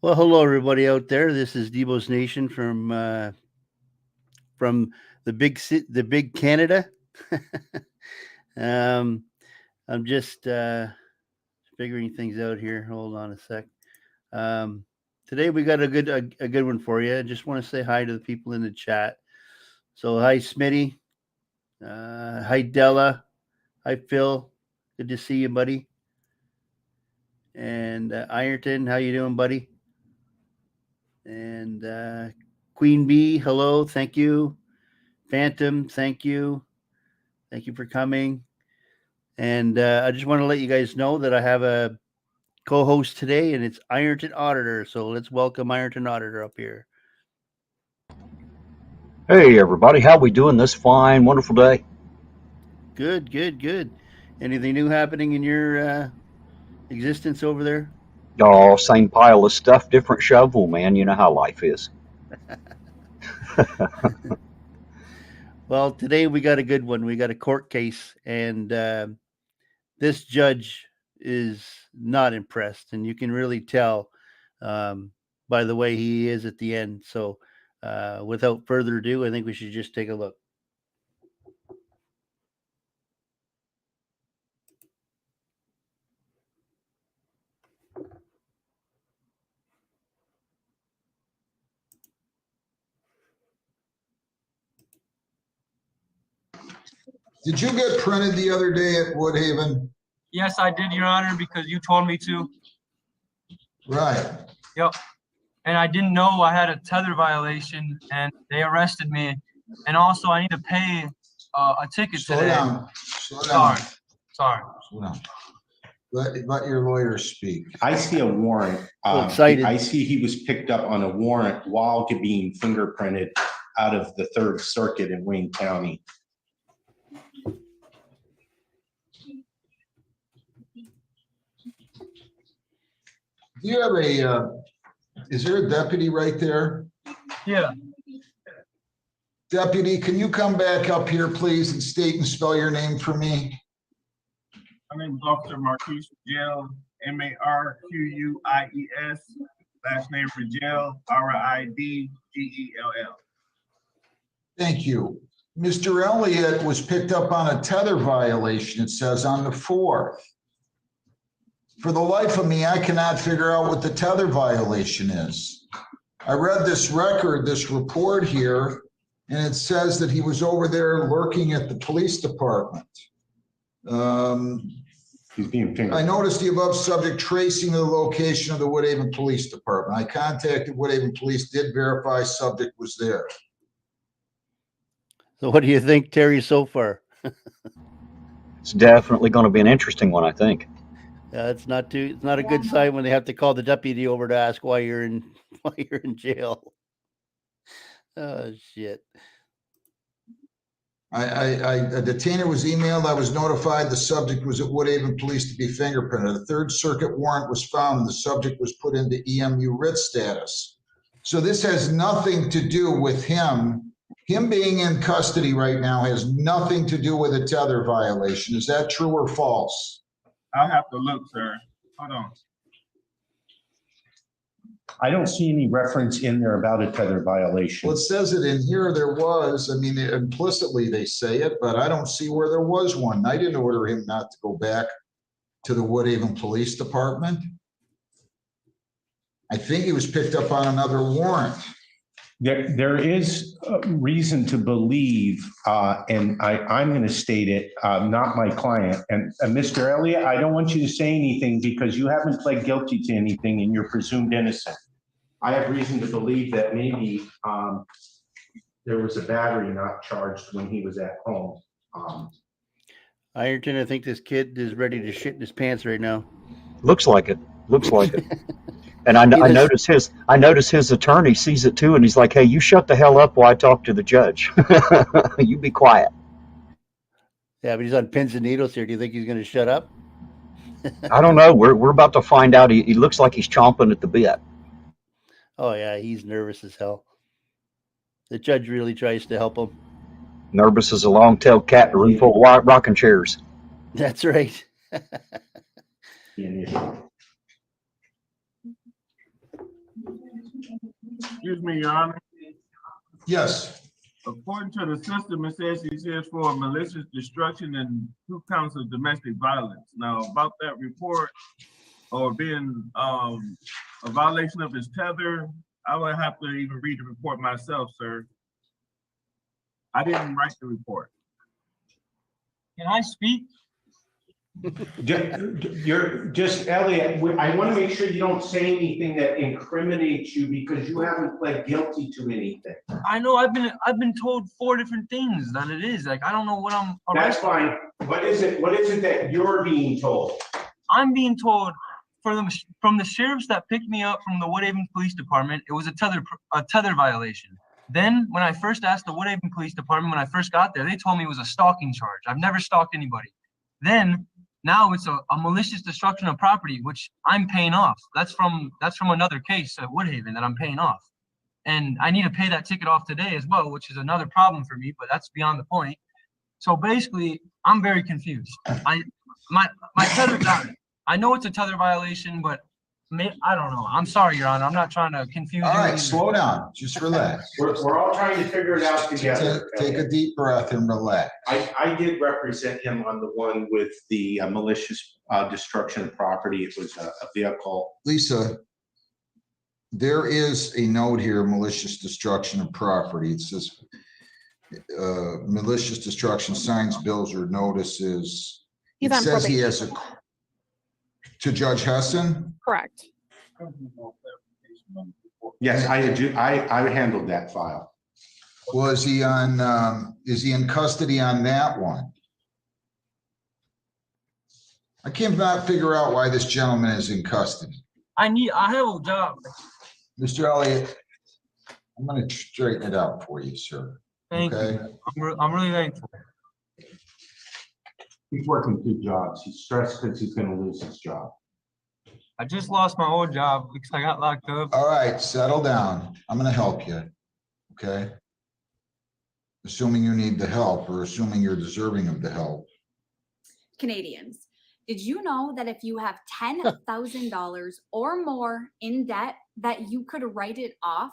Well, hello everybody out there. This is Debos Nation from the big Canada. um, I'm just figuring things out here. Hold on a sec. Um, Today we got a good one for you. I just want to say hi to the people in the chat. So hi Smitty, hi Della, hi Phil. Good to see you, buddy. And Ironton, how you doing, buddy? And Queen Bee, hello, thank you. Phantom, thank you. Thank you for coming. And I just want to let you guys know that I have a co-host today, and it's Ironton Auditor. So let's welcome Ironton Auditor up here. Hey everybody, how we doing this fine, wonderful day? Good, good, good. Anything new happening in your existence over there? Oh, same pile of stuff, different shovel, man. You know how life is. Well, today we got a good one. We got a court case, and this judge is not impressed, and you can really tell by the way he is at the end. So, without further ado, I think we should just take a look. Did you get printed the other day at Woodhaven? Yes, I did, Your Honor, because you told me to. Right. Yep. And I didn't know I had a tether violation, and they arrested me. And also, I need to pay a ticket today. Slow down. Sorry. Slow down. Let your lawyer speak. I see a warrant. Excited. I see he was picked up on a warrant while being fingerprinted out of the 3rd Circuit in Wayne County. Do you have is there a deputy right there? Yeah. Deputy, can you come back up here, please, and state and spell your name for me? My name is Officer Marquise Rigel, Marquies. Last name Rigel, Ridgell. Thank you. Mr. Elliott was picked up on a tether violation, it says, on the 4th. For the life of me, I cannot figure out what the tether violation is. I read this report here, and it says that he was over there lurking at the police department. He's being fingerprinted. I noticed the above subject tracing the location of the Woodhaven Police Department. I contacted Woodhaven Police, did verify subject was there. So, what do you think, Terry, so far? It's definitely going to be an interesting one, I think. It's not a good sign when they have to call the deputy over to ask why you're in jail. Oh shit. A detainer was emailed. I was notified the subject was at Woodhaven Police to be fingerprinted. A 3rd Circuit warrant was found, and the subject was put into EMU writ status. So this has nothing to do with him. Him being in custody right now has nothing to do with a tether violation. Is that true or false? I'll have to look, sir. Hold on. I don't see any reference in there about a tether violation. Well, it says it in here. There was. I mean, implicitly they say it, but I don't see where there was one. I didn't order him not to go back to the Woodhaven Police Department. I think he was picked up on another warrant. There is a reason to believe, and I'm going to state it, not my client. And Mr. Elliott, I don't want you to say anything because you haven't pled guilty to anything and you're presumed innocent. I have reason to believe that maybe there was a battery not charged when he was at home. Ironton, I think this kid is ready to shit in his pants right now. Looks like it. And I notice his attorney sees it too, and he's like, "Hey, you shut the hell up while I talk to the judge. You be quiet." Yeah, but he's on pins and needles here. Do you think he's going to shut up? I don't know. We're about to find out. He looks like he's chomping at the bit. Oh yeah, he's nervous as hell. The judge really tries to help him. Nervous as a long-tailed cat in a room full of rocking chairs. That's right. Excuse me, Your Honor. Yes. According to the system, it says he's here for malicious destruction and 2 counts of domestic violence. Now, about that report or being a violation of his tether, I would have to even read the report myself, sir. I didn't write the report. Can I speak? You're just, Elliot, I want to make sure you don't say anything that incriminates you because you haven't pled guilty to anything. I know I've been told 4 different things that it is. Like, I don't know what I'm That's arrested. fine. What is it that you're being told? I'm being told from the sheriffs that picked me up from the Woodhaven Police Department, it was a tether violation. Then when I first asked the Woodhaven Police Department, when I first got there, they told me it was a stalking charge. I've never stalked anybody. Then now it's a malicious destruction of property, which I'm paying off. That's from another case at Woodhaven that I'm paying off. And I need to pay that ticket off today as well, which is another problem for me, but that's beyond the point. So basically, I'm very confused. My tether got it. I know it's a tether violation, but I don't know. I'm sorry, Your Honor. I'm not trying to confuse you. All right, either. slow down. Just relax. We're all trying to figure it out together. Take a deep breath and relax. I did represent him on the one with the malicious destruction of property. It was a vehicle. Lisa, there is a note here, malicious destruction of property. It says malicious destruction, signs, bills, or notices. He's It on says he probation. has to Judge Hessen? Correct. Yes, I handled that file. Was he is he in custody on that one? I cannot figure out why this gentleman is in custody. I have a job. Mr. Elliott, I'm going to straighten it out for you, sir. Thank Okay? you. I'm really thankful. He's working 2 jobs. He's stressed because he's going to lose his job. I just lost my old job because I got locked up. All right, settle down. I'm going to help you. Okay? Assuming you need the help or assuming you're deserving of the help. Canadians, did you know that if you have $10,000 or more in debt, that you could write it off?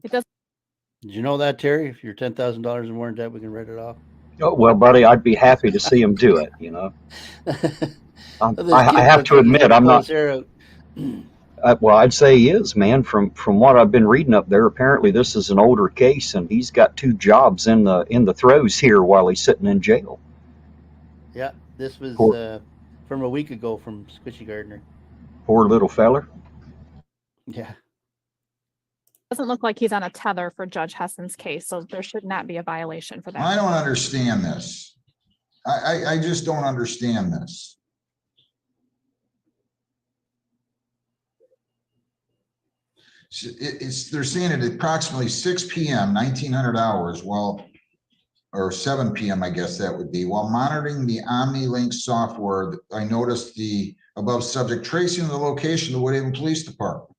It does. Did you know that, Terry? If you're $10,000 or more in debt, we can write it off. Oh, well, buddy, I'd be happy to see him do it, you know. I have to admit, I'm not. Well, I'd say he is, man. From what I've been reading up there, apparently this is an older case, and he's got 2 jobs in the throes here while he's sitting in jail. Yeah, this was from a week ago from SquishyGardener. Poor little feller. Yeah. Doesn't look like he's on a tether for Judge Hessen's case, so there should not be a violation for that. I don't understand this. I just don't understand this. They're saying it at approximately 6 p.m., 1900 hours, or 7 p.m., I guess that would be, while monitoring the OmniLink software, I noticed the above subject tracing the location of the Woodhaven Police Department.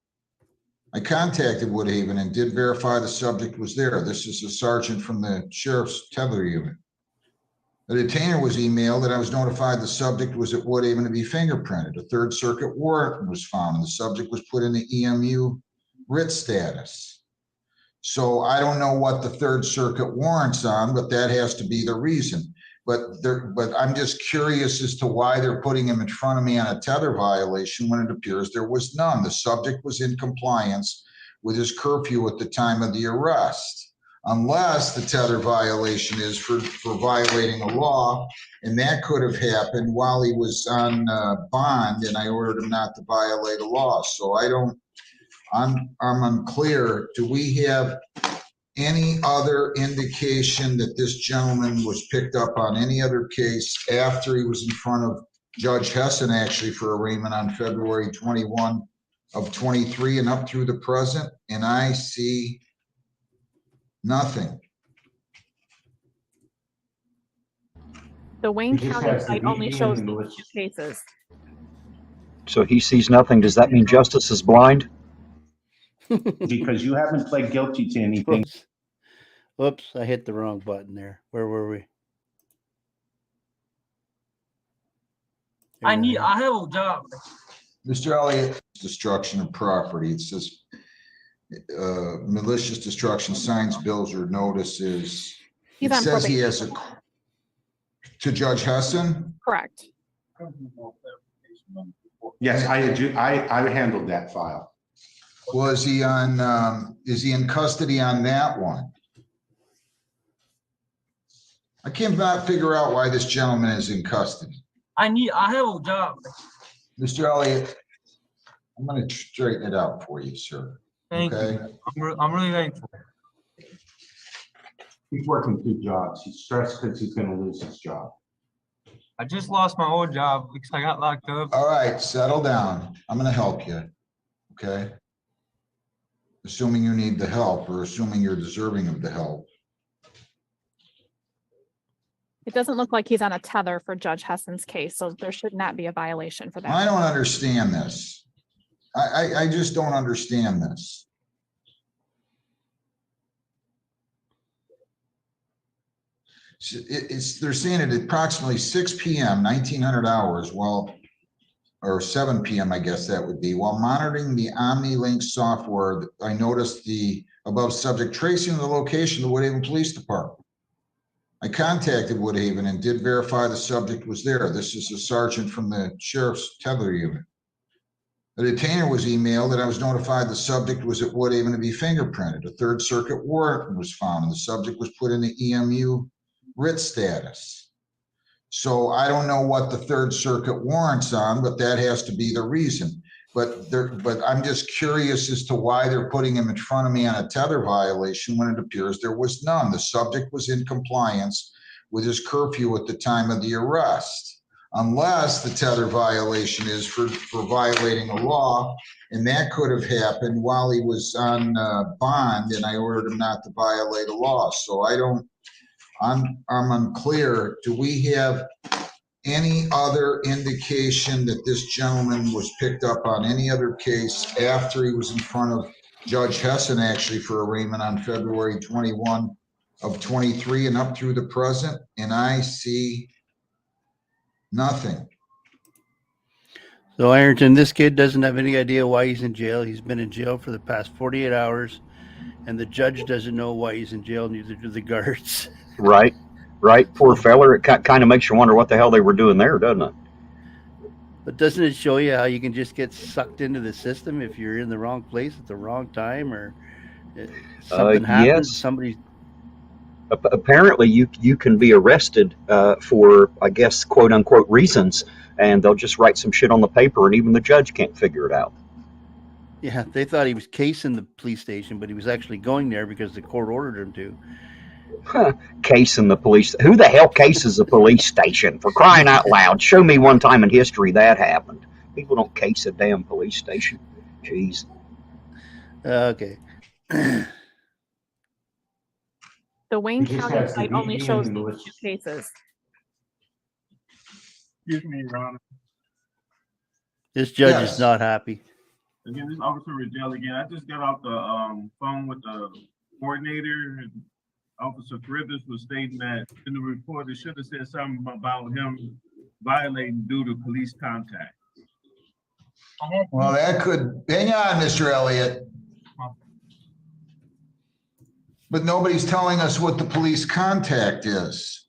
I contacted Woodhaven and did verify the subject was there. This is a sergeant from the sheriff's tether unit. The detainer was emailed that I was notified the subject was at Woodhaven to be fingerprinted. A Third Circuit warrant was found and the subject was put in the EMU writ status. So I don't know what the Third Circuit warrant's on, but that has to be the reason. But I'm just curious as to why they're putting him in front of me on a tether violation when it appears there was none. The subject was in compliance with his curfew at the time of the arrest, unless the tether violation is for violating a law, and that could have happened while he was on bond, and I ordered him not to violate a law. So I'm unclear. Do we have any other indication that this gentleman was picked up on any other case after he was in front of Judge Hessen, actually, for arraignment on February 21 of 23 and up through the present? And I see nothing. The Wayne He just County has to site be only shows in the these list. 2 cases. So he sees nothing. Does that mean justice is blind? Because you haven't pled guilty to anything. Whoops, I hit the wrong button there. Where were we? I have a job. Mr. Elliott, destruction of property. It says malicious destruction, signs, bills, or notices. He's It on says he probation. has to Judge Hessen. Correct. Yes, I handled that file. Was he on, is he in custody on that one? I cannot figure out why this gentleman is in custody. I have a job. Mr. Elliott, I'm going to straighten it out for you, sir. Thank Okay? you. I'm really thankful. He's working 2 jobs. He's stressed because he's going to lose his job. I just lost my old job because I got locked up. All right, settle down. I'm going to help you. Okay? Assuming you need the help or assuming you're deserving of the help. It doesn't look like he's on a tether for Judge Hessen's case, so there should not be a violation for that. I don't understand this. I just don't understand this. They're saying at approximately 6 p.m., 1900 hours, or 7 p.m., I guess that would be, while monitoring the OmniLink software, I noticed the above subject tracing the location of the Woodhaven Police Department. I contacted Woodhaven and did verify the subject was there. This is a sergeant from the sheriff's tether unit. The detainer was emailed that I was notified the subject was at Woodhaven to be fingerprinted. A Third Circuit warrant was found and the subject was put in the EMU writ status. So I don't know what the Third Circuit warrant's on, but that has to be the reason. But I'm just curious as to why they're putting him in front of me on a tether violation when it appears there was none. The subject was in compliance with his curfew at the time of the arrest, unless the tether violation is for violating a law, and that could have happened while he was on bond, and I ordered him not to violate a law. So I'm unclear. Do we have any other indication that this gentleman was picked up on any other case after he was in front of Judge Hessen, actually, for arraignment on February 21 of 23 and up through the present? And I see nothing. So Ironton, this kid doesn't have any idea why he's in jail. He's been in jail for the past 48 hours, and the judge doesn't know why he's in jail, neither do the guards. Right. Poor feller. It kind of makes you wonder what the hell they were doing there, doesn't it? But doesn't it show you how you can just get sucked into the system if you're in the wrong place at the wrong time, or something happens? Yes. Somebody. Apparently, you can be arrested for, I guess, quote unquote reasons, and they'll just write some shit on the paper, and even the judge can't figure it out. Yeah, they thought he was casing the police station, but he was actually going there because the court ordered him to. Casing the police. Who the hell cases a police station? For crying out loud. Show me one time in history that happened. People don't case a damn police station. Jeez. Okay. The Wayne He just County has the site only VPN shows and the these list. 2 cases. Excuse me, Your Honor. This judge Yes. is not happy. Again, this is Officer Riddell again. I just got off the phone with the coordinator, and Officer Carruthers was stating that in the report, it should have said something about him violating due to police contact. Well, that could, hang on, Mr. Elliott. But nobody's telling us what the police contact is.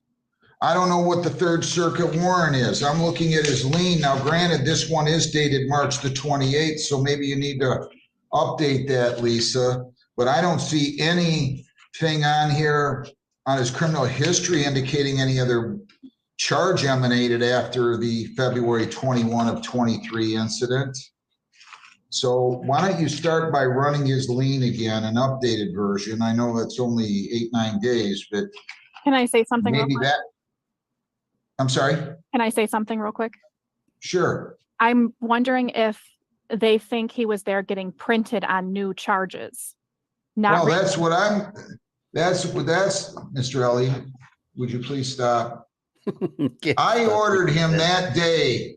I don't know what the Third Circuit warrant is. I'm looking at his lien. Now, granted, this one is dated March the 28th, so maybe you need to update that, Lisa. But I don't see anything on here on his criminal history indicating any other charge emanated after the February 21 of 23 incident. So why don't you start by running his lien again, an updated version? I know that's only 8-9 days, but Can I say something real maybe quick? that. I'm sorry? Can I say something real quick? Sure. I'm wondering if they think he was there getting printed on new charges. Well, Not that's what that's Mr. Elliott, would you please stop? I ordered him that day,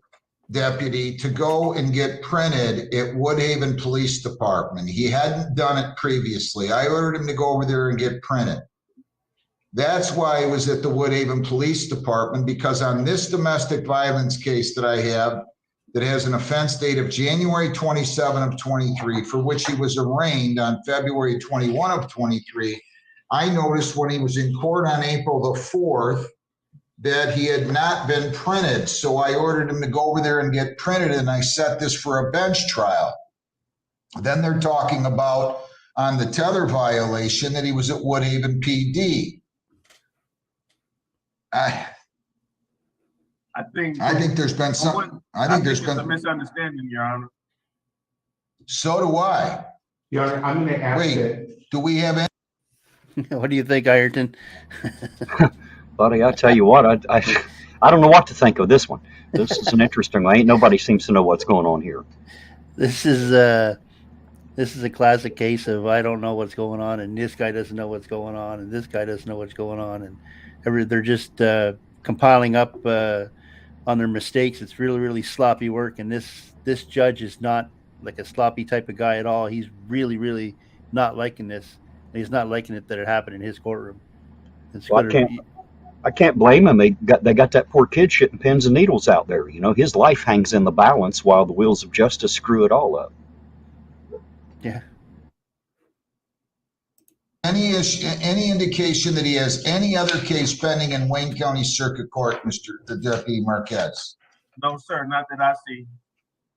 Deputy, to go and get printed at Woodhaven Police Department. He hadn't done it previously. I ordered him to go over there and get printed. That's why he was at the Woodhaven Police Department, because on this domestic violence case that I have, that has an offense date of January 27 of 23, for which he was arraigned on February 21 of 23. I noticed when he was in court on April the 4th that he had not been printed. So I ordered him to go over there and get printed, and I set this for a bench trial. Then they're talking about on the tether violation that he was at Woodhaven PD. I think there's been some. I think there's been a misunderstanding, Your Honor. So do I. Your Honor, I'm going to ask Wait, do we have any? What do you think, Ayrton? Buddy, I tell you what, I don't know what to think of this one. This is an interesting one. Ain't nobody seems to know what's going on here. This is a classic case of I don't know what's going on, and this guy doesn't know what's going on, and this guy doesn't know what's going on, and they're just compiling up on their mistakes. It's really, really sloppy work, and this judge is not like a sloppy type of guy at all. He's really, really not liking this. He's not liking it that it happened in his courtroom. Well, I can't blame him. They got that poor kid shitting pins and needles out there. You know, his life hangs in the balance while the wheels of justice screw it all up. Yeah. Any indication that he has any other case pending in Wayne County Circuit Court, the Deputy Marquez? No, sir, not that I see.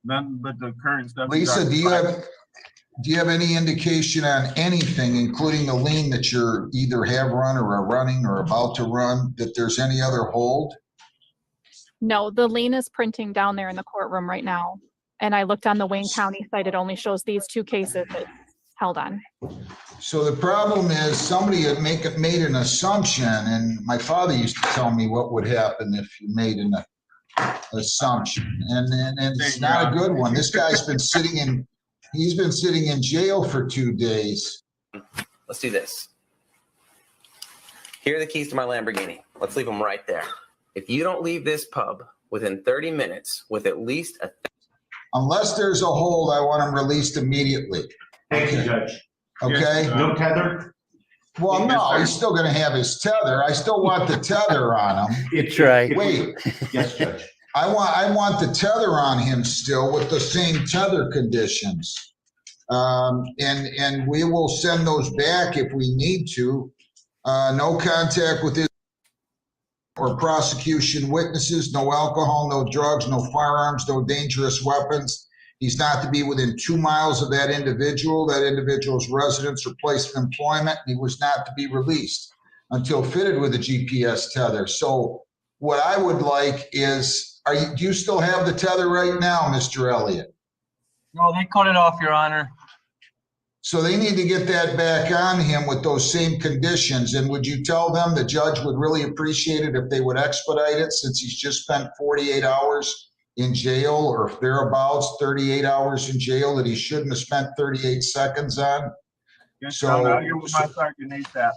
None but the current stuff. Lisa, do you have any indication on anything, including the lien that you're either have run or are running or about to run, that there's any other hold? No, the lien is printing down there in the courtroom right now. And I looked on the Wayne County site. It only shows these two cases that held on. So the problem is somebody had made an assumption, and my father used to tell me what would happen if you made an assumption, and it's not a good one. This guy's been sitting in jail for 2 days. Let's do this. Here are the keys to my Lamborghini. Let's leave them right there. If you don't leave this pub within 30 minutes with at least unless there's a hold, I want him released immediately. Thank you, Judge. Okay. No tether? Well, no, he's still going to have his tether. I still want the tether on him. It's right. Wait. Yes, Judge. I want the tether on him still with the same tether conditions. And we will send those back if we need to. No contact with his or prosecution witnesses, no alcohol, no drugs, no firearms, no dangerous weapons. He's not to be within 2 miles of that individual's residence or place of employment. He was not to be released until fitted with a GPS tether. So what I would like is, do you still have the tether right now, Mr. Elliott? No, they cut it off, Your Honor. So they need to get that back on him with those same conditions. And would you tell them the judge would really appreciate it if they would expedite it, since he's just spent 48 hours in jail, or if thereabouts 38 hours in jail that he shouldn't have spent 38 seconds on? Yes, so I'll get with my sergeant ASAP.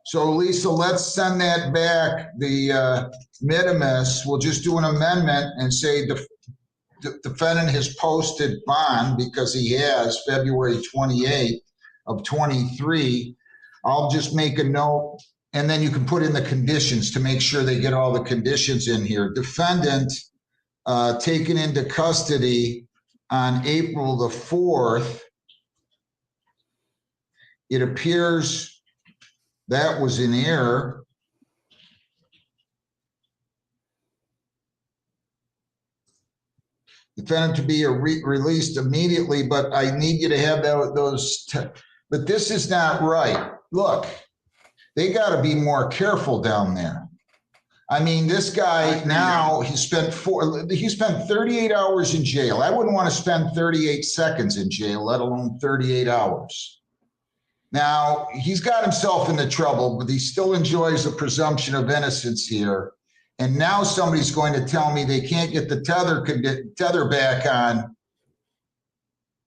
So Lisa, let's send that back. The minimus, we'll just do an amendment and say the defendant has posted bond, because he has, February 28th of 23. I'll just make a note, and then you can put in the conditions to make sure they get all the conditions in here. Defendant taken into custody on April the 4th. It appears that was in error. Defendant to be released immediately, but I need you to have those. But this is not right. Look, they got to be more careful down there. I mean, this guy now, he spent 38 hours in jail. I wouldn't want to spend 38 seconds in jail, let alone 38 hours. Now, he's got himself into trouble, but he still enjoys the presumption of innocence here. And now somebody's going to tell me they can't get the tether back on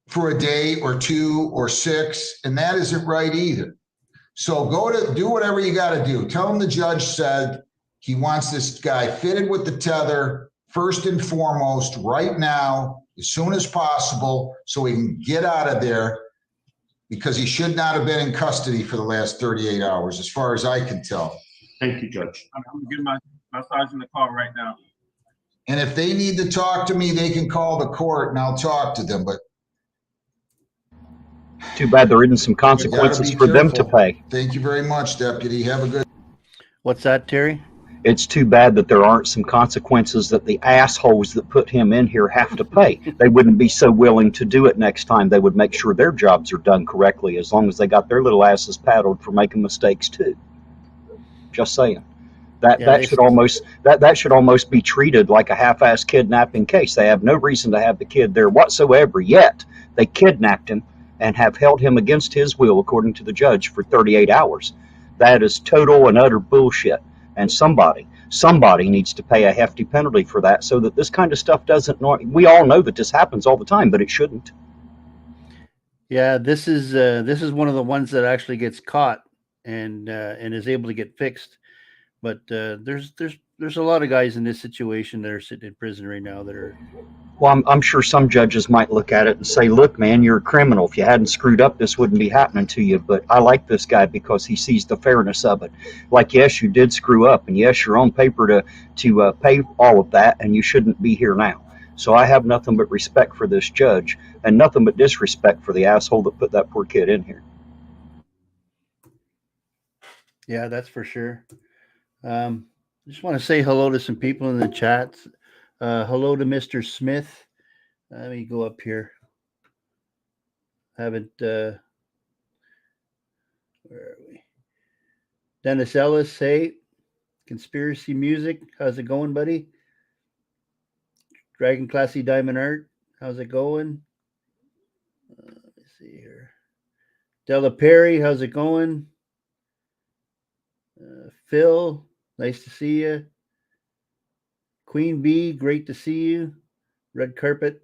for a day or 2 or 6, and that isn't right either. So do whatever you got to do. Tell him the judge said he wants this guy fitted with the tether first and foremost right now, as soon as possible, so he can get out of there, because he should not have been in custody for the last 38 hours, as far as I can tell. Thank you, Judge. I'm going to give my sergeant a call right now. And if they need to talk to me, they can call the court and I'll talk to them. But Too bad there isn't some consequences for them to pay. Thank you very much, Deputy. Have a good. What's that, Terry? It's too bad that there aren't some consequences that the assholes that put him in here have to pay. They wouldn't be so willing to do it next time. They would make sure their jobs are done correctly, as long as they got their little asses paddled for making mistakes too. Just saying. That should almost be treated like a half-ass kidnapping case. They have no reason to have the kid there whatsoever, yet they kidnapped him and have held him against his will, according to the judge, for 38 hours. That is total and utter bullshit. And somebody needs to pay a hefty penalty for that, so that this kind of stuff doesn't. We all know that this happens all the time, but it shouldn't. Yeah, this is one of the ones that actually gets caught and is able to get fixed. But there's a lot of guys in this situation that are sitting in prison right now that are. Well, I'm sure some judges might look at it and say, look, man, you're a criminal. If you hadn't screwed up, this wouldn't be happening to you. But I like this guy because he sees the fairness of it. Like, yes, you did screw up, and yes, you're on paper to pay all of that, and you shouldn't be here now. So I have nothing but respect for this judge and nothing but disrespect for the asshole that put that poor kid in here. Yeah, that's for sure. Just want to say hello to some people in the chat. Hello to Mr. Smith. Let me go up here. Haven't where are we? Dennis Ellis, hey, Conspiracy Music, how's it going, buddy? Dragon Classy Diamond Art, how's it going? Let me see here. Della Perry, how's it going? Phil, nice to see you. Queen Bee, great to see you. Red Carpet.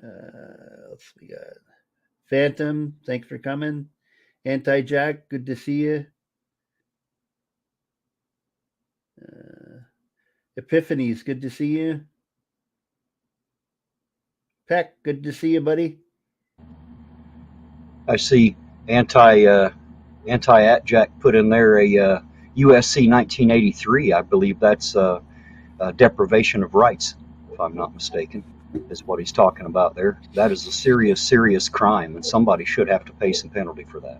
Let's we got Phantom, thanks for coming. Anti-Jack, good to see you. Epiphanies, good to see you. Peck, good to see you, buddy. I see Anti-Jack put in there a USC 1983. I believe that's deprivation of rights, if I'm not mistaken, is what he's talking about there. That is a serious, serious crime, and somebody should have to pay some penalty for that.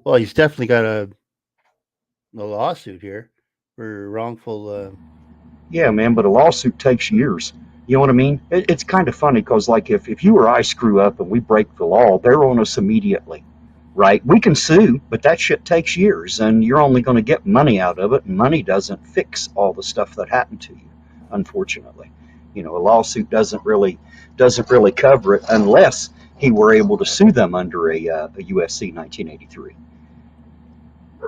Well, he's definitely got a lawsuit here for wrongful. Yeah, man, but a lawsuit takes years. You know what I mean? It's kind of funny because, like, if you or I screw up and we break the law, they're on us immediately, right? We can sue, but that shit takes years, and you're only going to get money out of it, and money doesn't fix all the stuff that happened to you, unfortunately. You know, a lawsuit doesn't really cover it unless he were able to sue them under a USC 1983.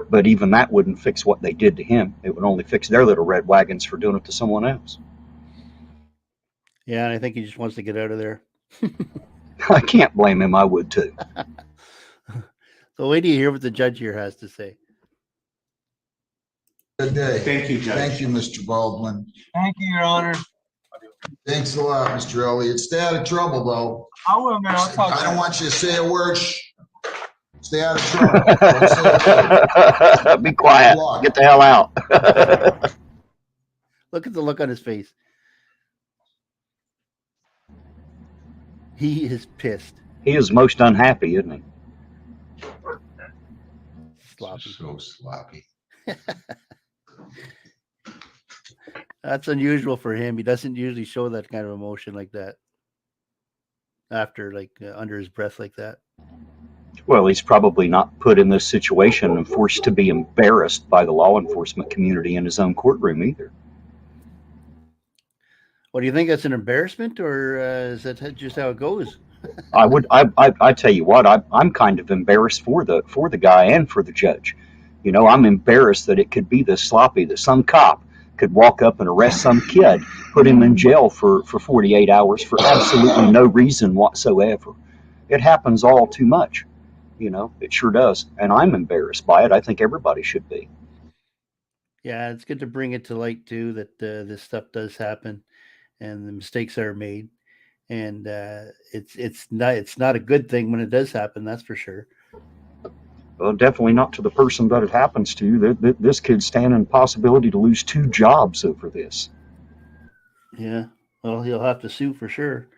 But even that wouldn't fix what they did to him. It would only fix their little red wagons for doing it to someone else. Yeah, and I think he just wants to get out of there. I can't blame him. I would too. So wait till you hear what the judge here has to say. Good day. Thank you, Judge. Thank you, Mr. Baldwin. Thank you, Your Honor. Thanks a lot, Mr. Elliott. Stay out of trouble, though. I will, man. I'll talk. I don't want you to say a word. Shh. Stay out of trouble. Don't say a word. Be quiet. Get the hell out. Look at the look on his face. He is pissed. He is most unhappy, isn't he? Sloppy. So sloppy. That's unusual for him. He doesn't usually show that kind of emotion like that after, like, under his breath like that. Well, he's probably not put in this situation and forced to be embarrassed by the law enforcement community in his own courtroom either. What do you think? That's an embarrassment, or is that just how it goes? I tell you what, I'm kind of embarrassed for the guy and for the judge. You know, I'm embarrassed that it could be this sloppy, that some cop could walk up and arrest some kid, put him in jail for 48 hours for absolutely no reason whatsoever. It happens all too much. You know, it sure does. And I'm embarrassed by it. I think everybody should be. Yeah, it's good to bring it to light too, that this stuff does happen and the mistakes are made. And it's not a good thing when it does happen, that's for sure. Well, definitely not to the person that it happens to. This kid's standing possibility to lose 2 jobs over this. Yeah. Well, he'll have to sue for sure.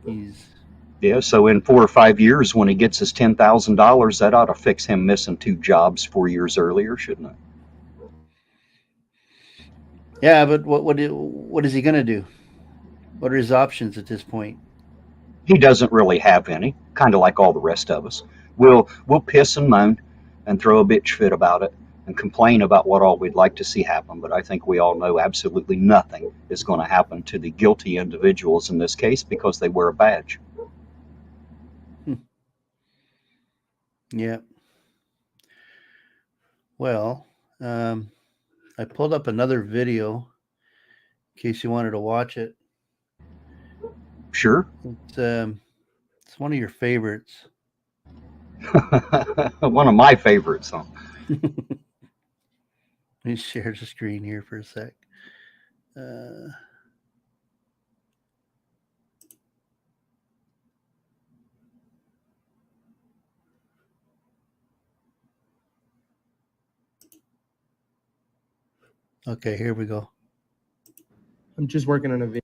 He's Yeah, so in 4 or 5 years, when he gets his $10,000, that ought to fix him missing 2 jobs 4 years earlier, shouldn't it? yeah, but what is he gonna do? What are his options at this point? He doesn't really have any, kind of like all the rest of us. We'll piss and moan and throw a bitch fit about it and complain about what all we'd like to see happen, but I think we all know absolutely nothing is going to happen to the guilty individuals in this case because they wear a badge. Yeah. Well, I pulled up another video in case you wanted to watch it. Sure. It's one of your favorites. One of my favorites. Huh? Let me share the screen here for a sec. Okay, here we go. I'm just working on a video.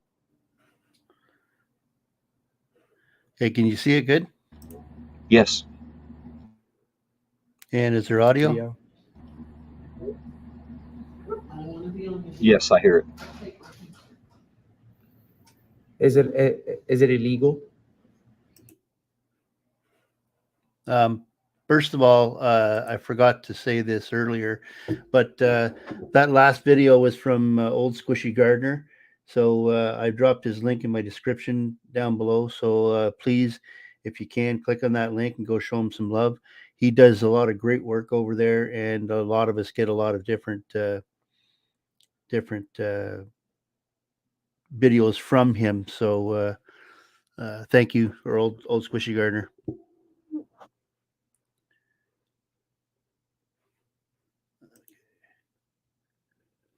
Okay, can you see it good? Yes. And is there audio? Yes, I hear it. Is it illegal? First of all, I forgot to say this earlier, but that last video was from OldSquishyGardener. So I dropped his link in my description down below. So please, if you can, click on that link and go show him some love. He does a lot of great work over there, and a lot of us get a lot of different videos from him. So thank you for OldSquishyGardener.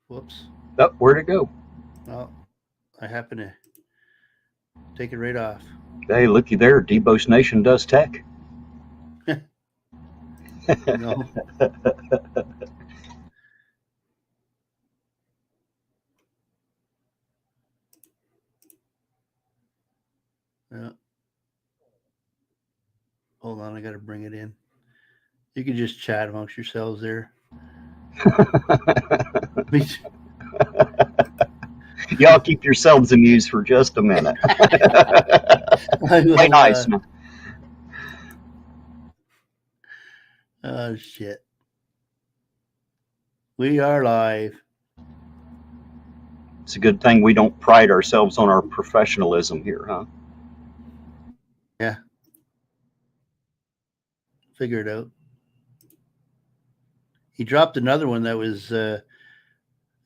Whoops. Oh, where'd it go? Well, I happen to take it right off. Hey, looky there. Debos Nation does tech. No. Yeah. Hold on, I got to bring it in. You can just chat amongst yourselves there. Y'all keep yourselves amused for just a minute. Play nice, man. Oh, shit. We are live. It's a good thing we don't pride ourselves on our professionalism here, huh? Yeah. Figure it out. He dropped another one that was an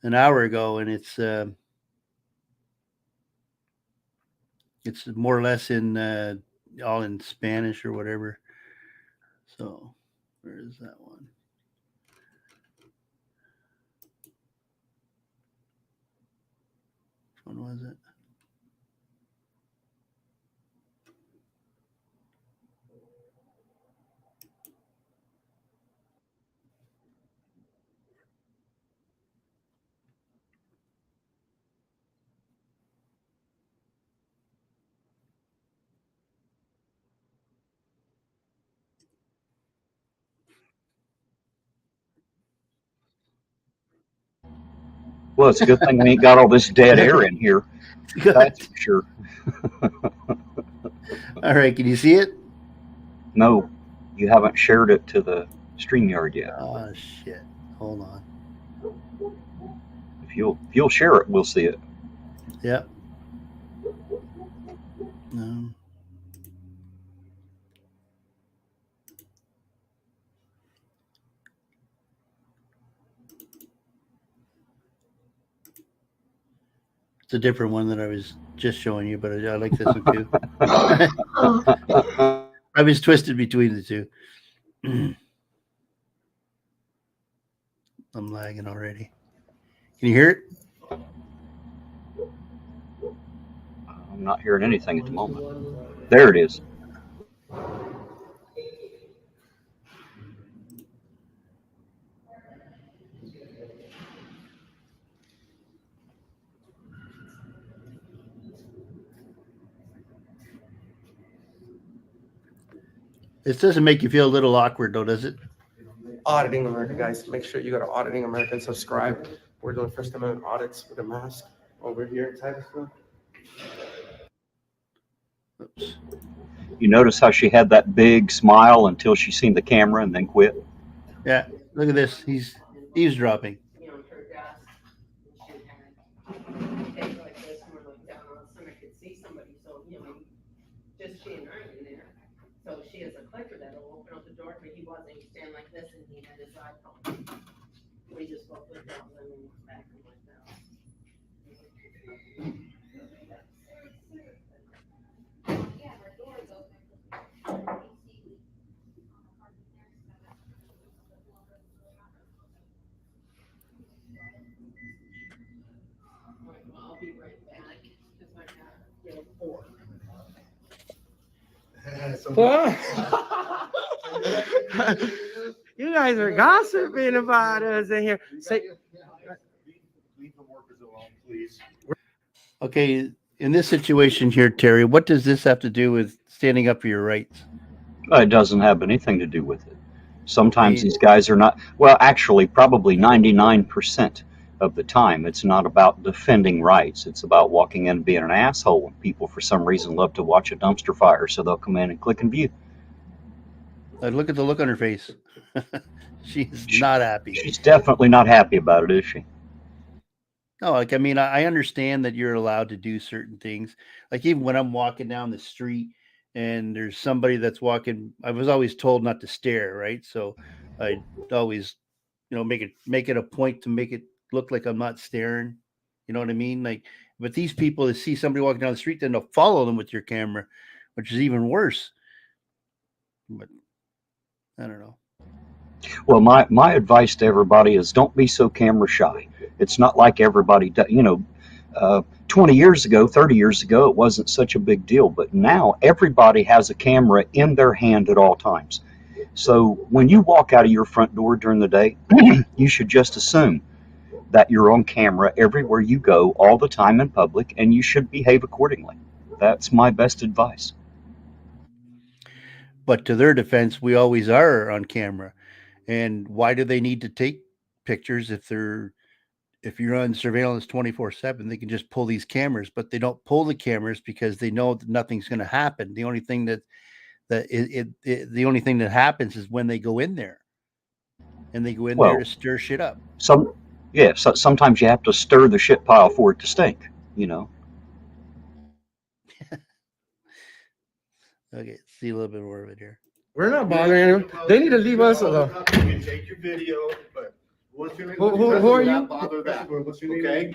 hour ago, and it's more or less in all in Spanish or whatever. So where is that one? Which one was it? Well, it's a good thing we ain't got all this dead air in here. That's for sure. All right, can you see it? No, you haven't shared it to the StreamYard yet. Oh, shit. Hold on. If you'll share it, we'll see it. Yep. No. It's a different one that I was just showing you, but I like this one too. I was twisted between the two. I'm lagging already. Can you hear it? I'm not hearing anything at the moment. There it is. This doesn't make you feel a little awkward, though, does it? Auditing America, guys. Make sure you go to Auditing America and subscribe. We're doing First Amendment audits with a mask over here in Titusville. Oops. You notice how she had that big smile until she seen the camera and then quit? Yeah, look at this. He's eavesdropping. Just she and I in there. So she has a clicker that'll open up the door, but he wasn't, he stand like this and he had his iPhone. We just both looked out and then back and like that. Well, I'll be right back, because I got, 4. You guys are gossiping about us in here. Say, leave the workers alone, please. Okay, in this situation here, Terry, what does this have to do with standing up for your rights? It doesn't have anything to do with it. Sometimes these guys are not, well, actually, probably 99% of the time, it's not about defending rights. It's about walking in and being an asshole. And people, for some reason, love to watch a dumpster fire, so they'll come in and click and view. Look at the look on her face. She's not happy. She's definitely not happy about it, is she? No, like, I mean, I understand that you're allowed to do certain things. Like, even when I'm walking down the street and there's somebody that's walking, I was always told not to stare, right? So I always, make it a point to make it look like I'm not staring. You know what I mean? Like, but these people that see somebody walking down the street, then they'll follow them with your camera, which is even worse. But I don't know. Well, my advice to everybody is don't be so camera shy. It's not like everybody, 20 years ago, 30 years ago, it wasn't such a big deal. But now everybody has a camera in their hand at all times. So when you walk out of your front door during the day, you should just assume that you're on camera everywhere you go all the time in public, and you should behave accordingly. That's my best advice. But to their defense, we always are on camera. And why do they need to take pictures if you're on surveillance 24/7? They can just pull these cameras, but they don't pull the cameras because they know that nothing's going to happen. The only thing the only thing that happens is when they go in there, and they go in there to stir shit up. Sometimes you have to stir the shit pile for it to stink. Okay, see a little bit more of it here. we're not bothering anyone. They need to leave us alone. You can take your video, but Who are you? Okay.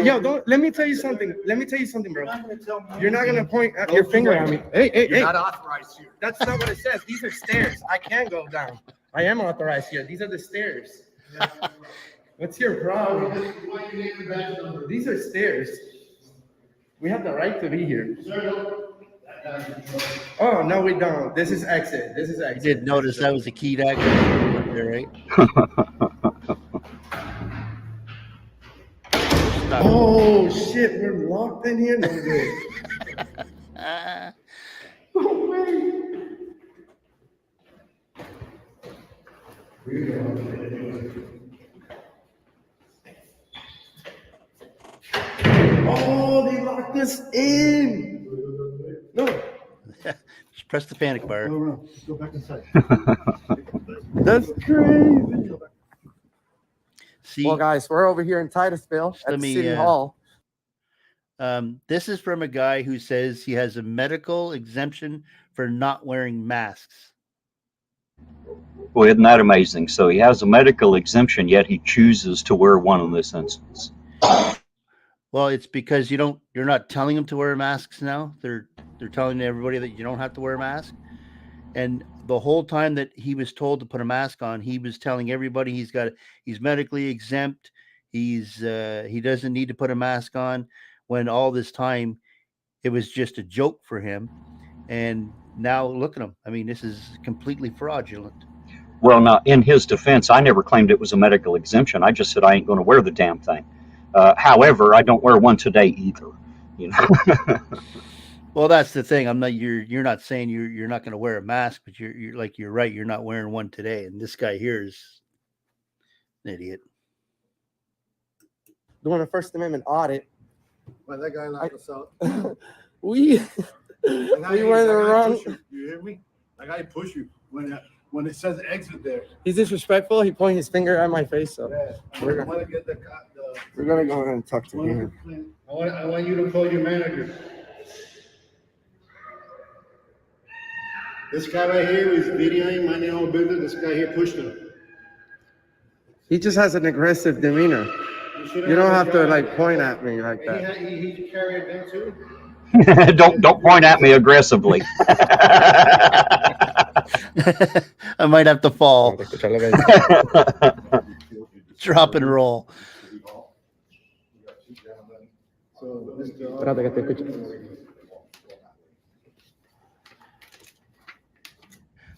Yo, let me tell you something. Bro. You're not gonna point your finger at me. Hey. You're not authorized here. That's not what it says. These are stairs. I can go down. I am authorized here. These are the stairs. What's your problem? These are stairs. We have the right to be here. Oh, no, we don't. This is exit. You did notice that was the key to exit there, right? Oh, shit. We're locked in here? No way. Oh, they locked us in. No. Just press the panic bar. No, go back inside. That's crazy. See, Well, guys, we're over here in Titusville at City Hall. This is from a guy who says he has a medical exemption for not wearing masks. Well, isn't that amazing? So he has a medical exemption, yet he chooses to wear one in this instance. Well, it's because you're not telling them to wear masks now. They're telling everybody that you don't have to wear a mask. And the whole time that he was told to put a mask on, he was telling everybody he's medically exempt. He doesn't need to put a mask on, when all this time it was just a joke for him. And now look at him. I mean, this is completely fraudulent. Well, now, in his defense, I never claimed it was a medical exemption. I just said I ain't going to wear the damn thing. However, I don't wear one today either. Well, that's the thing. I'm not. You're not saying you're not going to wear a mask, but you're right. You're not wearing one today, and this guy here is an idiot. Doing a First Amendment audit. Well, that guy knocked us out. we were in the wrong. You hear me? That guy push you when it says exit there. He's disrespectful. He pointed his finger at my face. So We're gonna get we're gonna go ahead and talk to him. I want you to call your manager. This guy right here is videoing, minding our business. This guy here pushed him. He just has an aggressive demeanor. You don't have to like point at me like that. He carried a gun too. Don't point at me aggressively. I might have to fall. Drop and roll.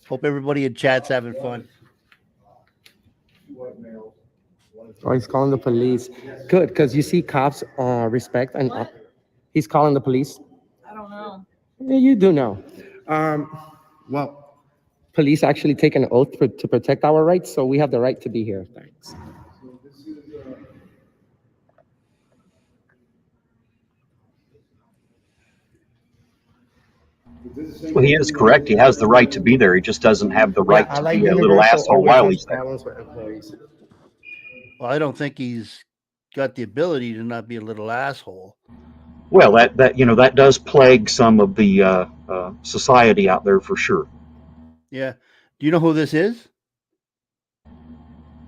Hope everybody in chat's having fun. Oh, he's calling the police. Good, because you see cops respect and he's calling the police. I don't know. Yeah, you do know. Well, police actually take an oath to protect our rights, so we have the right to be here. Thanks. Well, he is correct. He has the right to be there. He just doesn't have the right to be a little asshole while he's there. Well, I don't think he's got the ability to not be a little asshole. Well, that does plague some of the society out there for sure. Yeah. Do you know who this is?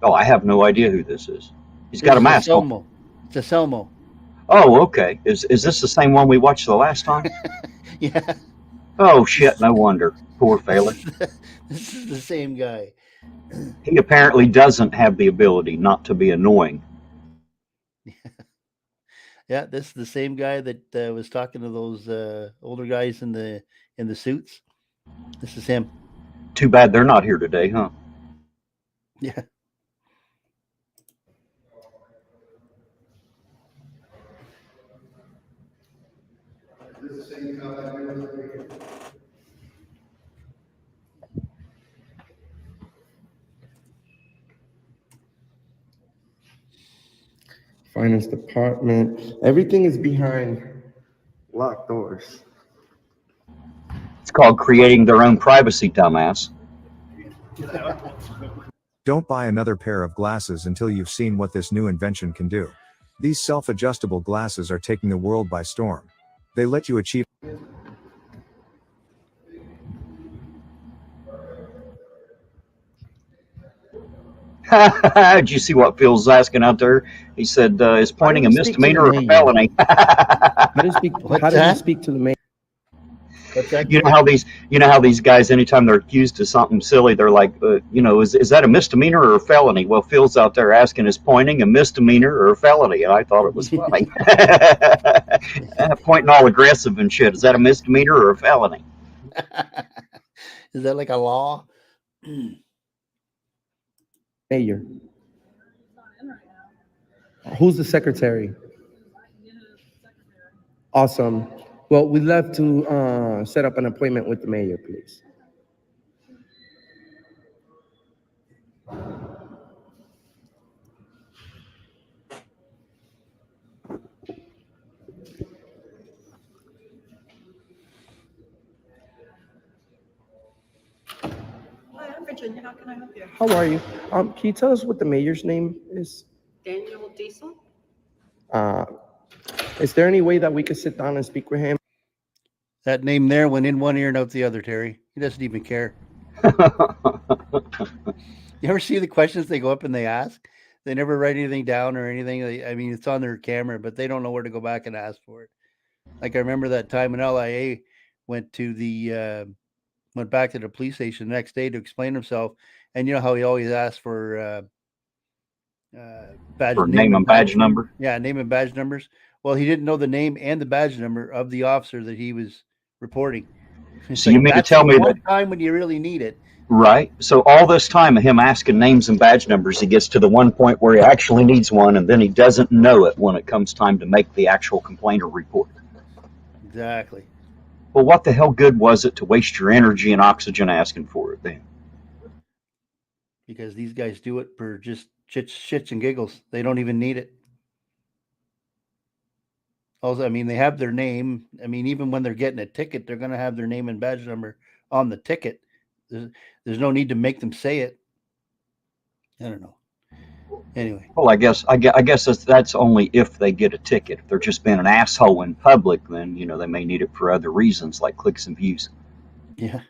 Oh, I have no idea who this is. He's got a mask on. It's a Selmo. Oh, okay. Is this the same one we watched the last time? Yeah. Oh, shit. No wonder. Poor fella. This is the same guy. He apparently doesn't have the ability not to be annoying. Yeah, this is the same guy that was talking to those older guys in the suits. This is him. Too bad they're not here today, huh? Yeah. Finance department. Everything is behind locked doors. It's called creating their own privacy, dumbass. Don't buy another pair of glasses until you've seen what this new invention can do. These self-adjustable glasses are taking the world by storm. They let you achieve. Did you see what Phil's asking out there? He said, is pointing a misdemeanor or a felony? How do you speak to the mayor? You know how these guys, anytime they're accused of something silly, they're like, is that a misdemeanor or a felony? Well, Phil's out there asking, is pointing a misdemeanor or a felony? And I thought it was funny. Pointing all aggressive and shit. Is that a misdemeanor or a felony? Is that like a law? Mayor. Who's the secretary? Awesome. Well, we'd love to set up an appointment with the mayor, please. Hi, I'm Virginia. How can I help you? How are you? Can you tell us what the mayor's name is? Daniel Diesel? Is there any way that we could sit down and speak with him? That name there went in one ear and out the other, Terry. He doesn't even care. You ever see the questions they go up and they ask? They never write anything down or anything. I mean, it's on their camera, but they don't know where to go back and ask for it. Like I remember that time when LIA went back to the police station the next day to explain himself. And you know how he always asks for name and badge number? Yeah, name and badge numbers. Well, he didn't know the name and the badge number of the officer that he was reporting. So you mean to tell me that time when you really need it? Right. So all this time of him asking names and badge numbers, he gets to the one point where he actually needs one, and then he doesn't know it when it comes time to make the actual complaint or report. Exactly. Well, what the hell good was it to waste your energy and oxygen asking for it then? Because these guys do it for just shits and giggles. They don't even need it. Also, I mean, they have their name. I mean, even when they're getting a ticket, they're going to have their name and badge number on the ticket. There's no need to make them say it. I don't know. Anyway. Well, I guess that's only if they get a ticket. If they're just being an asshole in public, then they may need it for other reasons like clicks and views. Yeah.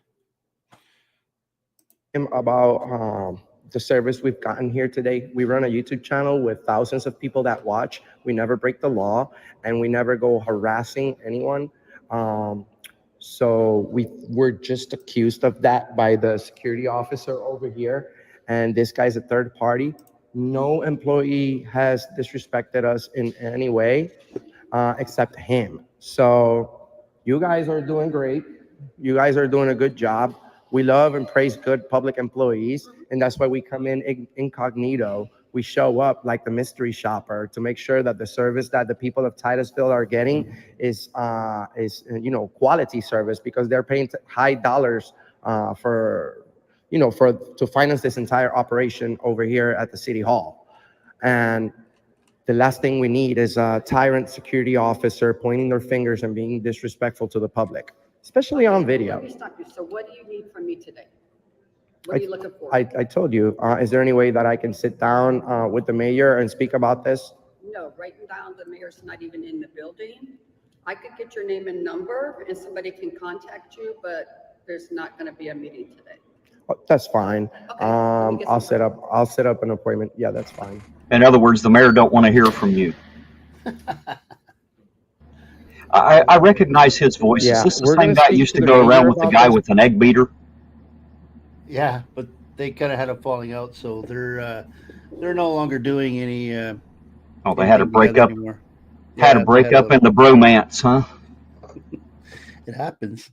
About the service we've gotten here today. We run a YouTube channel with thousands of people that watch. We never break the law, and we never go harassing anyone. So we're just accused of that by the security officer over here, and this guy's a third party. No employee has disrespected us in any way except him. So you guys are doing great. You guys are doing a good job. We love and praise good public employees, and that's why we come in incognito. We show up like the mystery shopper to make sure that the service that the people of Titusville are getting is quality service, because they're paying high dollars to finance this entire operation over here at the city hall. And the last thing we need is a tyrant security officer pointing their fingers and being disrespectful to the public, especially on video. Let me stop you. So what do you need from me today? What are you looking for? I told you, is there any way that I can sit down with the mayor and speak about this? No, writing down, the mayor's not even in the building. I could get your name and number and somebody can contact you, but there's not going to be a meeting today. Oh, that's fine. Okay, I'll set up an appointment. Yeah, that's fine. In other words, the mayor don't want to hear from you. I recognize his voice. Yeah, Is this the we're same gonna guy speak used to to the go mayor around with the about guy this. with an egg beater? Yeah, but they kind of had a falling out, so they're no longer doing any. Oh, they had a anything together breakup. anymore. Had Yeah, a breakup in the bromance, huh? It happens.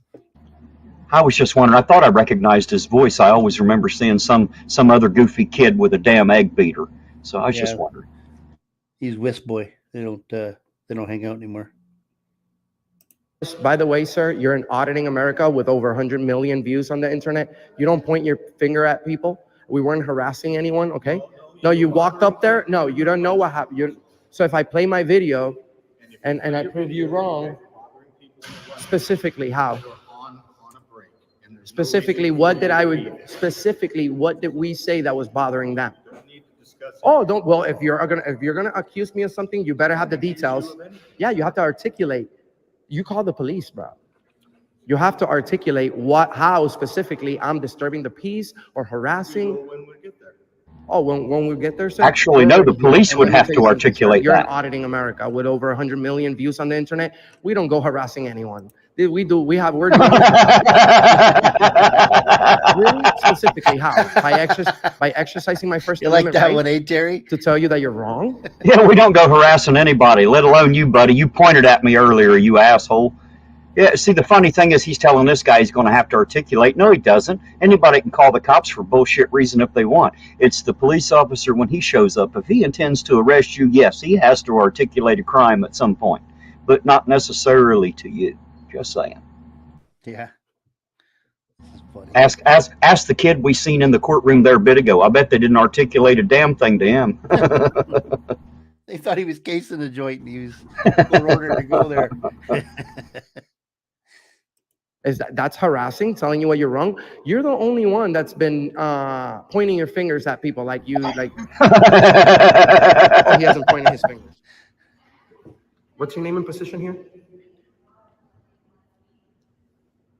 I was just wondering. I thought I recognized his voice. I always remember seeing some other goofy kid with a damn egg beater. So I was just wondering. He's Wisp Boy. They don't hang out anymore. By the way, sir, you're in Auditing America with over 100 million views on the internet. You don't point your finger at people. We weren't harassing anyone, okay? No, you walked up there. No, you don't know what happened. So if I play my video and I prove you wrong, specifically how? Specifically, what did we say that was bothering them? Oh, don't. Well, if you're gonna accuse me of something, you better have the details. Yeah, you have to articulate. You call the police, bro. You have to articulate how specifically I'm disturbing the peace or harassing. When we get there. Oh, when we get there, sir? Actually, no, the police would have to articulate You're in that. Auditing America with over 100 million views on the internet. We don't go harassing anyone. We're doing really specifically how? By exercising my First Amendment like that right one, eh, Terry? to tell you that you're wrong? Yeah, we don't go harassing anybody, let alone you, buddy. You pointed at me earlier, you asshole. Yeah, see, the funny thing is he's telling this guy he's going to have to articulate. No, he doesn't. Anybody can call the cops for bullshit reason if they want. It's the police officer when he shows up. If he intends to arrest you, yes, he has to articulate a crime at some point, but not necessarily to you. Just saying. Yeah. Ask the kid we seen in the courtroom there a bit ago. I bet they didn't articulate a damn thing to him. They thought he was casing the joint and he was ordered to go there. That's harassing, telling you what you're wrong? You're the only one that's been pointing your fingers at people like you. Oh, he hasn't pointed his fingers. What's your name and position here?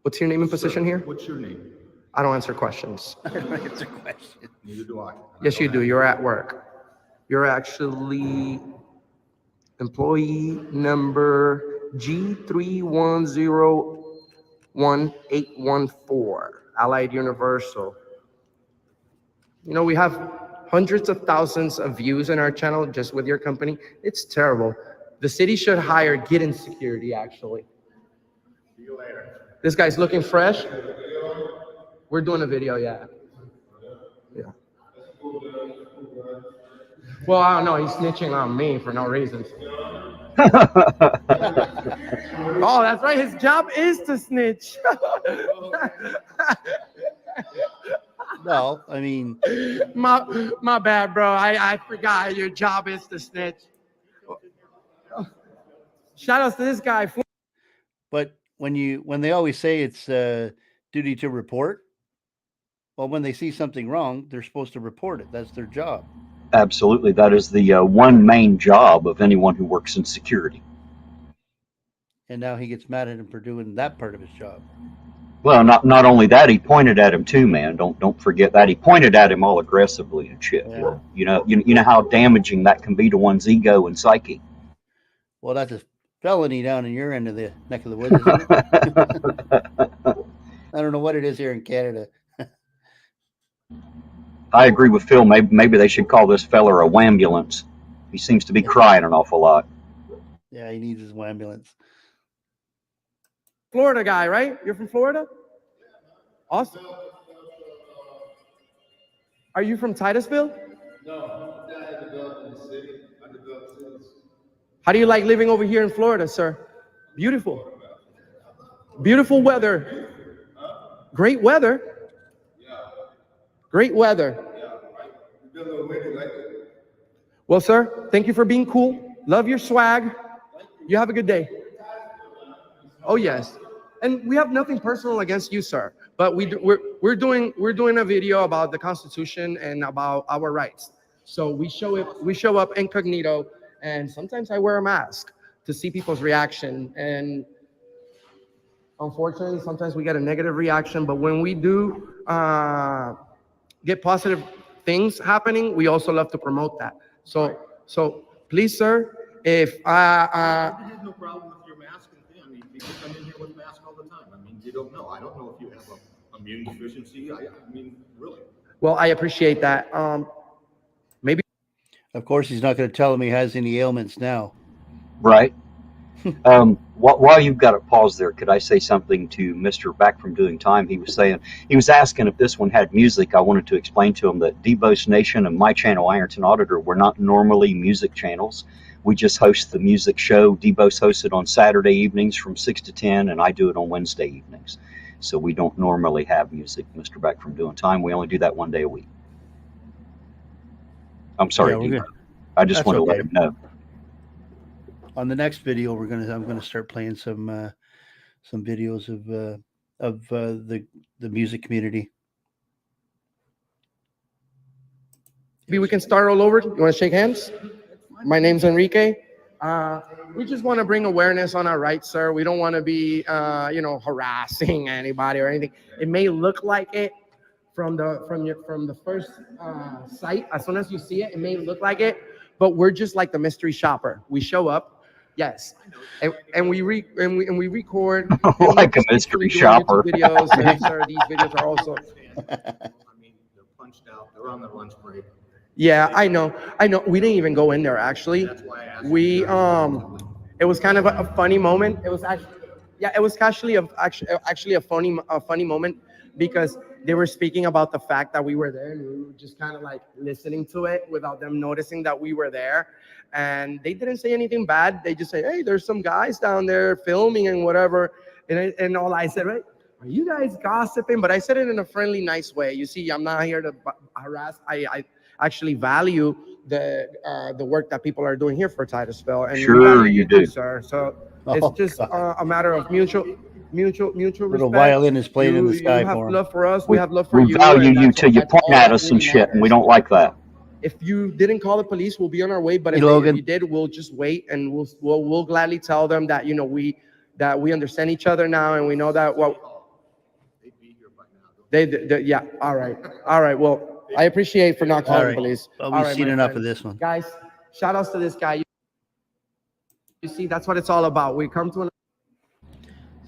What's your name and position here? What's your name? I don't answer questions. I don't answer questions. Neither do I. Yes, you do. You're at work. You're actually employee number G3101814, Allied Universal. You know, we have hundreds of thousands of views in our channel just with your company. It's terrible. The city should hire Get-In Security, actually. See you later. This guy's looking fresh. We're doing a video, yeah. Yeah. Well, I don't know. He's snitching on me for no reason. Oh, that's right. His job is to snitch. Well, I mean, my bad, bro. I forgot your job is to snitch. Shout outs to this guy. but when they always say it's duty to report, well, when they see something wrong, they're supposed to report it. That's their job. Absolutely. That is the one main job of anyone who works in security. And now he gets mad at him for doing that part of his job. Well, not only that, he pointed at him too, man. Don't forget that. He pointed at him all aggressively and shit. Yeah. Well, you know how damaging that can be to one's ego and psyche. Well, that's a felony down in your end of the neck of the woods, isn't it? I don't know what it is here in Canada. I agree with Phil. Maybe they should call this feller a wambulance. He seems to be crying an awful lot. Yeah, he needs his ambulance. Florida guy, right? You're from Florida? Awesome. Are you from Titusville? No, I developed in the city. I developed cities. How do you like living over here in Florida, sir? Beautiful. Beautiful weather. Great weather. Great weather. It's been a little windy lately. Well, sir, thank you for being cool. Love your swag. You have a good day. Oh, yes. And we have nothing personal against you, sir. But we're doing a video about the Constitution and about our rights. So we show up incognito, and sometimes I wear a mask to see people's reaction. And unfortunately, sometimes we get a negative reaction. But when we do get positive things happening, we also love to promote that. So please, sir, if I have no problem with your mask and thing. I mean, people come in here with masks all the time. I mean, you don't know. I don't know if you have an immune deficiency. I mean, really. well, I appreciate that. Maybe. Of course, he's not going to tell him he has any ailments now. Right. While you've got it paused there, could I say something to Mr. Back from Doing Time? He was asking if this one had music. I wanted to explain to him that Debos Nation and my channel, Ironton Auditor, we're not normally music channels. We just host the music show. Debos hosts it on Saturday evenings from 6 to 10, and I do it on Wednesday evenings. So we don't normally have music, Mr. Back from Doing Time. We only do that one day a week. I'm sorry, Yeah, Debo. I just want to let him know. On the next video, I'm gonna start playing some videos of the music community. Maybe we can start all over. You want to shake hands? My name's Enrique. We just want to bring awareness on our rights, sir. We don't want to be, harassing anybody or anything. It may look like it from the first sight. As soon as you see it, it may look like it, but we're just like the mystery shopper. We show up. Yes, and we record like a mystery shopper. Videos, and, sir, these videos are also. I mean, they're punched out. They're on their lunch break. Yeah, I know. We didn't even go in there actually. That's why I asked we it was kind of a funny moment. It was actually a funny moment because they were speaking about the fact that we were there, and we were just kind of like listening to it without them noticing that we were there. And they didn't say anything bad. They just say, "Hey, there's some guys down there filming and whatever." And all I said, right? Are you guys gossiping? But I said it in a friendly, nice way. You see, I'm not here to harass. I actually value the work that people are doing here for Titusville. And sure you do, sir. So it's just a matter of mutual respect. Little violin is played in the sky you have for him. love for us. We have love for you. We value you till you point at us and shit, and we don't like that. If you didn't call the police, we'll be on our way. But if you did, we'll just wait, and we'll gladly tell them that we understand each other now, and we know that yeah. All right. Well, I appreciate for not calling the police. Well, we've seen enough of this one, guys. Shout outs to this guy. You see, that's what it's all about. We come to an.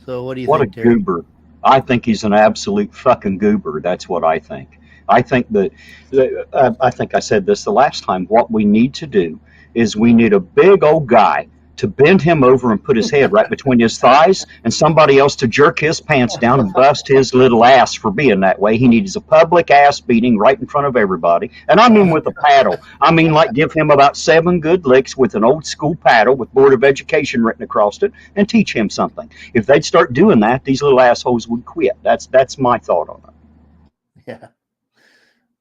So what do you think? What a goober! I think he's an absolute fucking goober. That's what I think. I think that, I think I said this the last time, what we need to do is we need a big old guy to bend him over and put his head right between his thighs, and somebody else to jerk his pants down and bust his little ass for being that way. He needs a public ass beating right in front of everybody. And I mean with a paddle. I mean like give him about 7 good licks with an old school paddle with Board of Education written across it and teach him something. If they'd start doing that, these little assholes would quit. That's my thought on it. Yeah.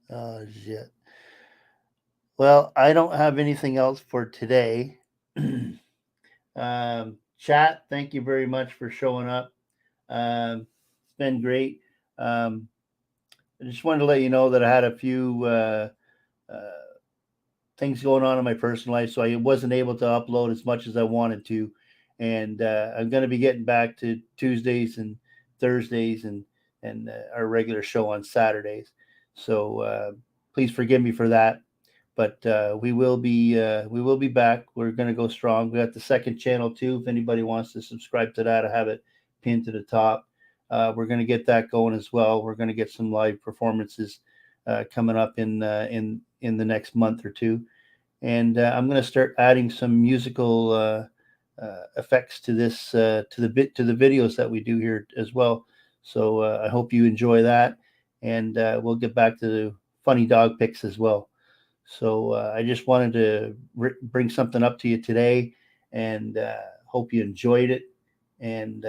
Oh, shit. Well, I don't have anything else for today. Chat, thank you very much for showing up. It's been great. I just wanted to let you know that I had a few things going on in my personal life, so I wasn't able to upload as much as I wanted to. And I'm going to be getting back to Tuesdays and Thursdays and our regular show on Saturdays. So please forgive me for that. But we will be back. We're going to go strong. We got the second channel too. If anybody wants to subscribe to that, I have it pinned to the top. We're going to get that going as well. We're going to get some live performances coming up in the next month or two, and I'm going to start adding some musical effects to this to the videos that we do here as well. So I hope you enjoy that, and we'll get back to the funny dog pics as well. So I just wanted to bring something up to you today, and hope you enjoyed it. And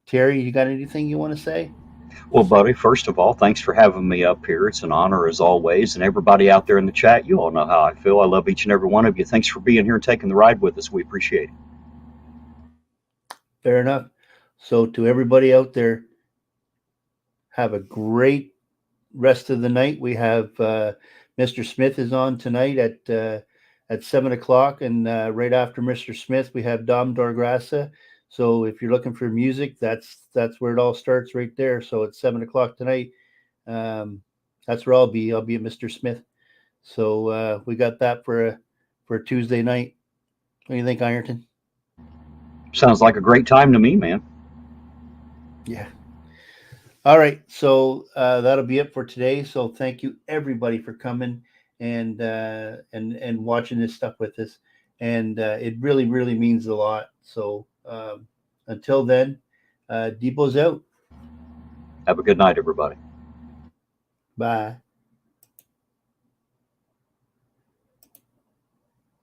Terry, you got anything you want to say? Well, buddy, first of all, thanks for having me up here. It's an honor as always. And everybody out there in the chat, you all know how I feel. I love each and every one of you. Thanks for being here and taking the ride with us. We appreciate it. Fair enough. So to everybody out there, have a great rest of the night. We have Mr. Smith is on tonight at 7 o'clock, and right after Mr. Smith, we have Dom Dorgrassa. So if you're looking for music, that's where it all starts right there. So it's 7 o'clock tonight. That's where I'll be. I'll be at Mr. Smith. So we got that for a Tuesday night. What do you think, Ironton? Sounds like a great time to me, man. Yeah. All right. So that'll be it for today. So thank you everybody for coming and watching this stuff with us. And it really, really means a lot. So until then, Debos out. Have a good night, everybody. Bye.